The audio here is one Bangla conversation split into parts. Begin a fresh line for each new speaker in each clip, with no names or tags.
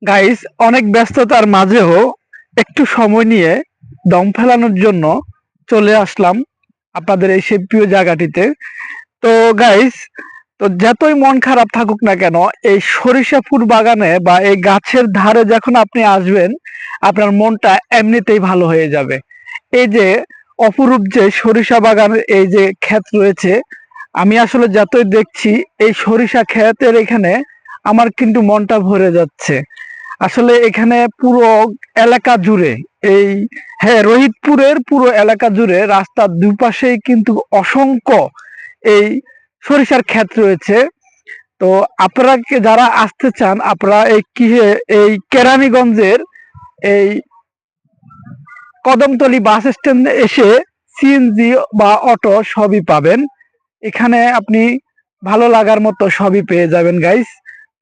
গাইস, অনেক ব্যস্ততার মাঝেও একটু সময় নিয়ে দম ফেলানোর জন্য চলে আসলাম আপনাদের এই সেই প্রিয় জায়গাটিতে। তো গাইস, তো যতই মন খারাপ থাকুক না কেন, এই সরিষা ফুল বাগানে বা এই গাছের ধারে যখন আপনি আসবেন, আপনার মনটা এমনিতেই ভালো হয়ে যাবে। এই যে অপরূপ যে সরিষা বাগানের এই যে ক্ষেত রয়েছে, আমি আসলে যতই দেখছি এই সরিষা ক্ষেতের এখানে আমার কিন্তু মনটা ভরে যাচ্ছে। আসলে এখানে পুরো এলাকা জুড়ে এই, হ্যাঁ, রোহিতপুরের পুরো এলাকা জুড়ে রাস্তার দুপাশেই কিন্তু অসংখ্য এই সরিষার ক্ষেত রয়েছে। তো আপনারা যারা আসতে চান, আপনারা এই কেরানীগঞ্জের এই কদমতলী বাস স্ট্যান্ডে এসে সিএনজি বা অটো সবই পাবেন। এখানে আপনি ভালো লাগার মতো সবই পেয়ে যাবেন গাইস।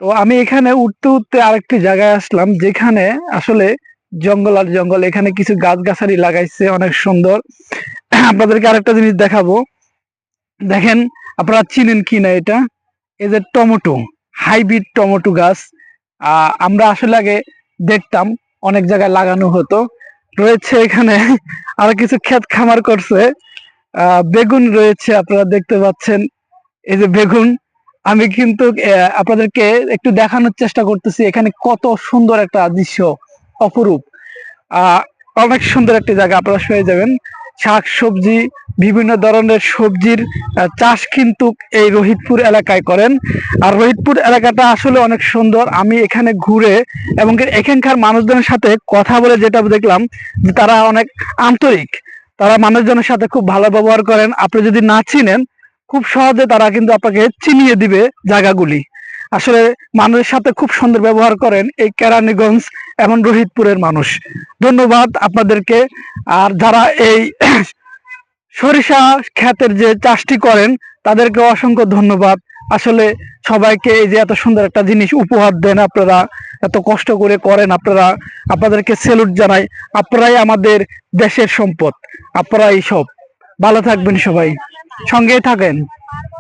তো আমি এখানে উঠতে উঠতে আরেকটি জায়গায় আসলাম, যেখানে আসলে জঙ্গল আর জঙ্গল, এখানে কিছু গাছগাছালি লাগাইছে অনেক সুন্দর। আপনাদেরকে আরেকটা জিনিস দেখাবো, দেখেন, আপনারা চিনেন কি না এটা, এই যে টমেটো, হাইব্রিড টমেটো গাছ। আমরা আসলে আগে দেখতাম অনেক জায়গায় লাগানো হতো। রয়েছে এখানে আরো কিছু ক্ষেত খামার করছে। বেগুন রয়েছে, আপনারা দেখতে পাচ্ছেন, এই যে বেগুন। আমি কিন্তু আপনাদেরকে একটু দেখানোর চেষ্টা করতেছি এখানে কত সুন্দর একটা দৃশ্য, অপরূপ। আহ অনেক সুন্দর একটি জায়গা, আপনারা পেয়ে যাবেন শাক সবজি, বিভিন্ন ধরনের সবজির চাষ কিন্তু এই রোহিতপুর এলাকায় করেন। আর রোহিতপুর এলাকাটা আসলে অনেক সুন্দর। আমি এখানে ঘুরে এবং এখানকার মানুষজনের সাথে কথা বলে যেটা দেখলাম, যে তারা অনেক আন্তরিক, তারা মানুষজনের সাথে খুব ভালো ব্যবহার করেন। আপনি যদি না চিনেন, খুব সহজে তারা কিন্তু আপনাকে চিনিয়ে দিবে জায়গাগুলি। আসলে মানুষের সাথে খুব সুন্দর ব্যবহার করেন এই কেরানীগঞ্জ এবং রোহিতপুরের মানুষ। ধন্যবাদ আপনাদেরকে। আর যারা এই সরিষা ক্ষেতের যে চাষটি করেন, তাদেরকে অসংখ্য ধন্যবাদ। আসলে সবাইকে এই যে এত সুন্দর একটা জিনিস উপহার দেন, আপনারা এত কষ্ট করে করেন, আপনাদেরকে স্যালুট জানাই। আপনারাই আমাদের দেশের সম্পদ, আপনারাই সব। ভালো থাকবেন সবাই, সঙ্গেই থাকেন।